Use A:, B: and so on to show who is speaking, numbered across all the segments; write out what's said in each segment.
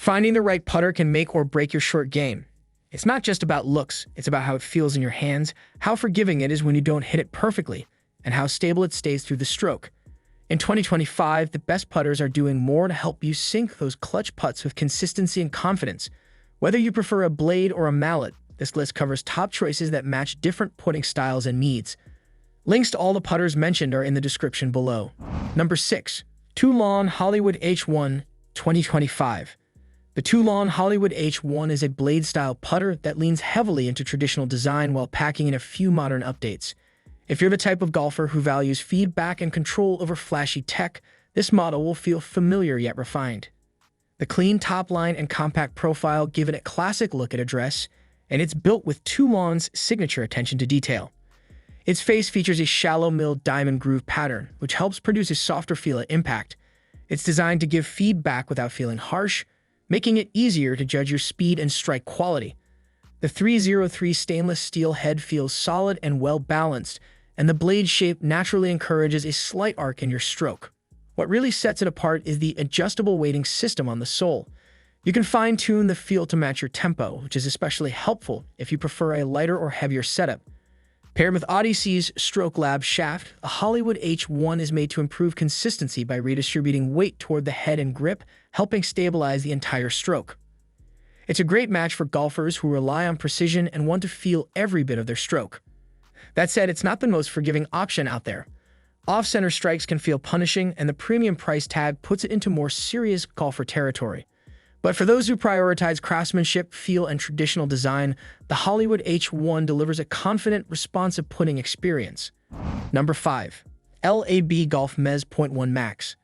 A: Finding the right putter can make or break your short game. It's not just about looks, it's about how it feels in your hands, how forgiving it is when you don't hit it perfectly, and how stable it stays through the stroke. In 2025, the best putters are doing more to help you sink those clutch putts with consistency and confidence. Whether you prefer a blade or a mallet, this list covers top choices that match different putting styles and needs. Links to all the putters mentioned are in the description below. Number 6. Tulon Hollywood H1 2025. The Toulon Hollywood H1 is a blade-style putter that leans heavily into traditional design while packing in a few modern updates. If you're the type of golfer who values feedback and control over flashy tech, this model will feel familiar yet refined. The clean top line and compact profile give it a classic look at address, and it's built with Toulon's signature attention to detail. Its face features a shallow milled diamond groove pattern, which helps produce a softer feel at impact. It's designed to give feedback without feeling harsh, making it easier to judge your speed and strike quality. The 303 stainless steel head feels solid and well-balanced, and the blade shape naturally encourages a slight arc in your stroke. What really sets it apart is the adjustable weighting system on the sole. You can fine-tune the feel to match your tempo, which is especially helpful if you prefer a lighter or heavier setup. Paired with Odyssey's L.A.B shaft, a Hollywood H1 is made to improve consistency by redistributing weight toward the head and grip, helping stabilize the entire stroke. It's a great match for golfers who rely on precision and want to feel every bit of their stroke. That said, it's not the most forgiving option out there. Off-center strikes can feel punishing, and the premium price tag puts it into more serious golfer territory. But for those who prioritize craftsmanship, feel, and traditional design, the Hollywood H1 delivers a confident, responsive putting experience. Number 5. L.A.B Golf MEZZ.1 Max.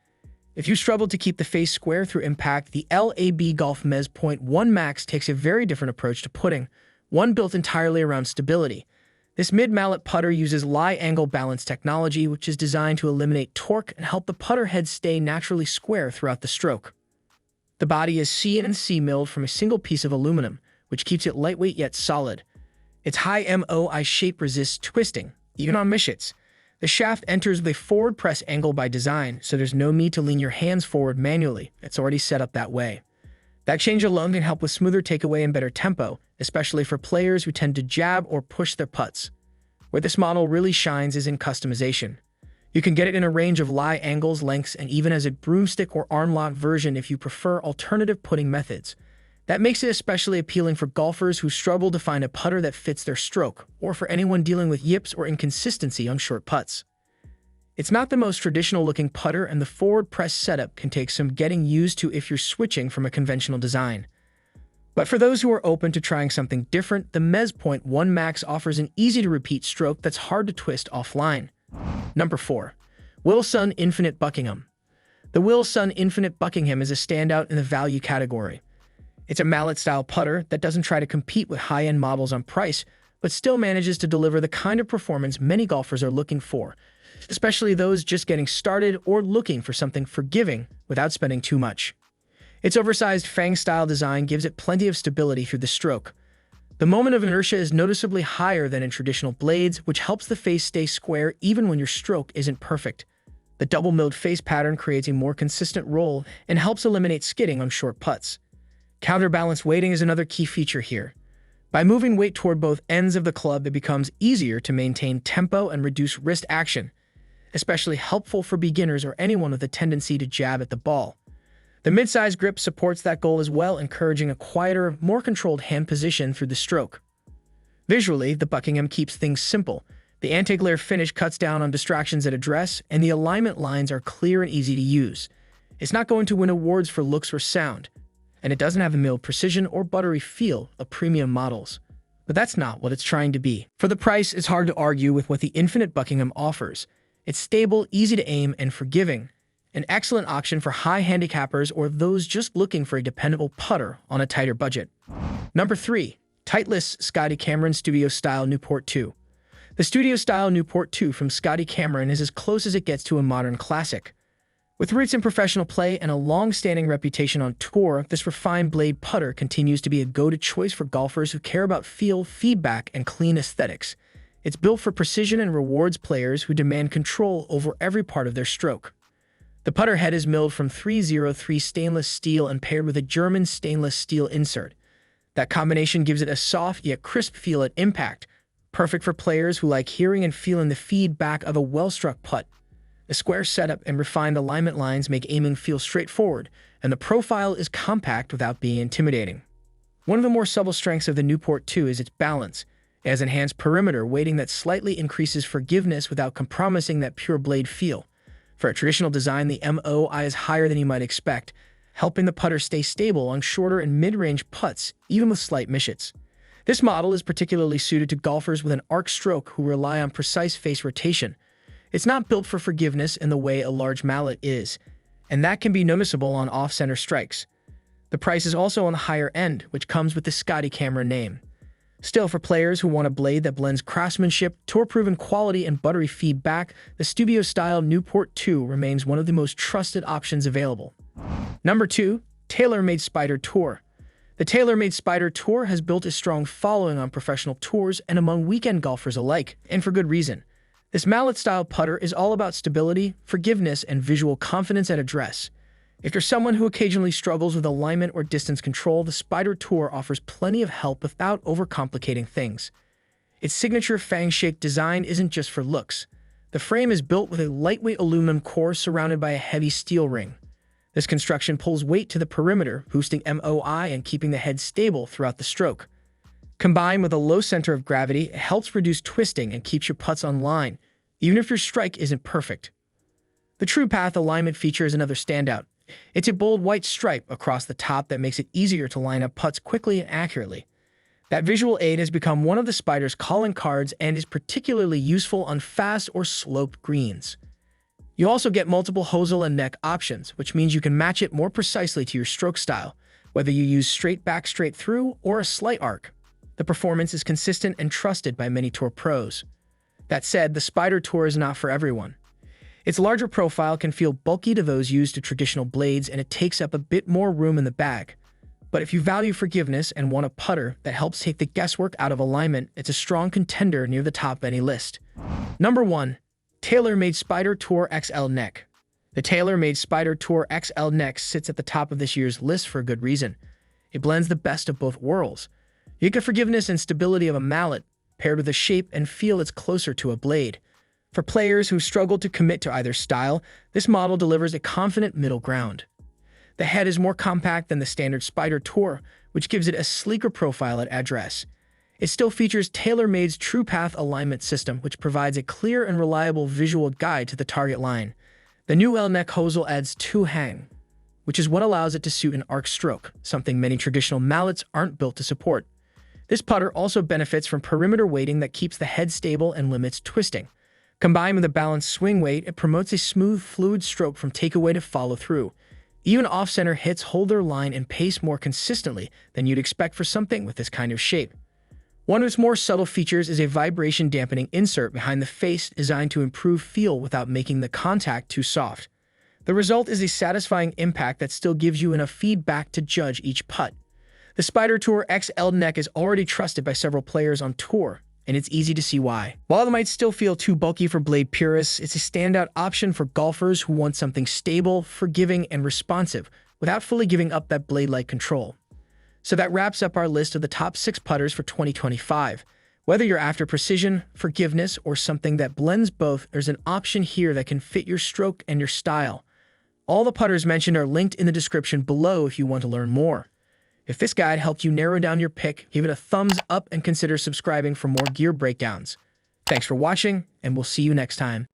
A: If you struggle to keep the face square through impact, the L.A.B Golf MEZZ.1 Max takes a very different approach to putting, one built entirely around stability. This mid-mallet putter uses lie-angle balance technology, which is designed to eliminate torque and help the putter head stay naturally square throughout the stroke. The body is CNC milled from a single piece of aluminum, which keeps it lightweight yet solid. Its high MOI shape resists twisting, even on mishits. The shaft enters with a forward press angle by design, so there's no need to lean your hands forward manually. It's already set up that way. That change alone can help with smoother takeaway and better tempo, especially for players who tend to jab or push their putts. Where this model really shines is in customization. You can get it in a range of lie angles, lengths, and even as a broomstick or arm lock version if you prefer alternative putting methods. That makes it especially appealing for golfers who struggle to find a putter that fits their stroke, or for anyone dealing with yips or inconsistency on short putts. It's not the most traditional-looking putter, and the forward press setup can take some getting used to if you're switching from a conventional design. But for those who are open to trying something different, the MEZZ.1 Max offers an easy-to-repeat stroke that's hard to twist offline. Number 4. Wilson Infinite Buckingham. The Wilson Infinite Buckingham is a standout in the value category. It's a mallet-style putter that doesn't try to compete with high-end models on price, but still manages to deliver the kind of performance many golfers are looking for, especially those just getting started or looking for something forgiving without spending too much. Its oversized fang-style design gives it plenty of stability through the stroke. The moment of inertia is noticeably higher than in traditional blades, which helps the face stay square even when your stroke isn't perfect. The double-milled face pattern creates a more consistent roll and helps eliminate skidding on short putts. Counterbalance weighting is another key feature here. By moving weight toward both ends of the club, it becomes easier to maintain tempo and reduce wrist action, especially helpful for beginners or anyone with a tendency to jab at the ball. The mid-size grip supports that goal as well, encouraging a quieter, more controlled hand position through the stroke. Visually, the Buckingham keeps things simple. The anti-glare finish cuts down on distractions at address, and the alignment lines are clear and easy to use. It's not going to win awards for looks or sound, and it doesn't have the milled precision or buttery feel of premium models. But that's not what it's trying to be. For the price, it's hard to argue with what the Infinite Buckingham offers. It's stable, easy to aim, and forgiving. An excellent option for high handicappers or those just looking for a dependable putter on a tighter budget. Number 3. Titleist Scotty Cameron Studio Style Newport 2. The Studio Style Newport 2 from Scotty Cameron is as close as it gets to a modern classic. With roots in professional play and a long-standing reputation on tour, this refined blade putter continues to be a go-to choice for golfers who care about feel, feedback, and clean aesthetics. It's built for precision and rewards players who demand control over every part of their stroke. The putter head is milled from 303 stainless steel and paired with a German stainless steel insert. That combination gives it a soft yet crisp feel at impact, perfect for players who like hearing and feeling the feedback of a well-struck putt. The square setup and refined alignment lines make aiming feel straightforward, and the profile is compact without being intimidating. One of the more subtle strengths of the Newport 2 is its balance. It has enhanced perimeter weighting that slightly increases forgiveness without compromising that pure blade feel. For a traditional design, the MOI is higher than you might expect, helping the putter stay stable on shorter and mid-range putts, even with slight misshits. This model is particularly suited to golfers with an arc stroke who rely on precise face rotation. It's not built for forgiveness in the way a large mallet is, and that can be noticeable on off-center strikes. The price is also on the higher end, which comes with the Scotty Cameron name. Still, for players who want a blade that blends craftsmanship, tour-proven quality, and buttery feedback, the studio-style Newport 2 remains one of the most trusted options available. Number 2. TaylorMade Spider Tour. The TaylorMade Spider Tour has built a strong following on professional tours and among weekend golfers alike, and for good reason. This mallet-style putter is all about stability, forgiveness, and visual confidence at address. If you're someone who occasionally struggles with alignment or distance control, the Spider Tour offers plenty of help without overcomplicating things. Its signature fang-shaped design isn't just for looks. The frame is built with a lightweight aluminum core surrounded by a heavy steel ring. This construction pulls weight to the perimeter, boosting MOI and keeping the head stable throughout the stroke. Combined with a low center of gravity, it helps reduce twisting and keeps your putts on line, even if your strike isn't perfect. The True Path alignment feature is another standout. It's a bold white stripe across the top that makes it easier to line up putts quickly and accurately. That visual aid has become one of the Spider's calling cards and is particularly useful on fast or sloped greens. You also get multiple hosel and neck options, which means you can match it more precisely to your stroke style, whether you use straight back straight through or a slight arc. The performance is consistent and trusted by many tour pros. That said, the Spider Tour is not for everyone. Its larger profile can feel bulky to those used to traditional blades, and it takes up a bit more room in the bag. But if you value forgiveness and want a putter that helps take the guesswork out of alignment, it's a strong contender near the top of any list. Number 1. TaylorMade Spider Tour XL Neck. The TaylorMade Spider Tour XL Neck sits at the top of this year's list for a good reason. It blends the best of both worlds. You get forgiveness and stability of a mallet, paired with a shape and feel that's closer to a blade. For players who struggle to commit to either style, this model delivers a confident middle ground. The head is more compact than the standard Spider Tour, which gives it a sleeker profile at address. It still features TaylorMade's True Path alignment system, which provides a clear and reliable visual guide to the target line. The new L-neck hosel adds 2 hang, which is what allows it to suit an arc stroke, something many traditional mallets aren't built to support. This putter also benefits from perimeter weighting that keeps the head stable and limits twisting. Combined with a balanced swing weight, it promotes a smooth, fluid stroke from takeaway to follow-through. Even off-center hits hold their line and pace more consistently than you'd expect for something with this kind of shape. One of its more subtle features is a vibration-dampening insert behind the face designed to improve feel without making the contact too soft. The result is a satisfying impact that still gives you enough feedback to judge each putt. The Spider Tour XL Neck is already trusted by several players on tour, and it's easy to see why. While it might still feel too bulky for blade purists, it's a standout option for golfers who want something stable, forgiving, and responsive without fully giving up that blade-like control. So that wraps up our list of the top 6 putters for 2025. Whether you're after precision, forgiveness, or something that blends both, there's an option here that can fit your stroke and your style. All the putters mentioned are linked in the description below if you want to learn more. If this guide helped you narrow down your pick, give it a thumbs up and consider subscribing for more gear breakdowns. Thanks for watching, and we'll see you next time.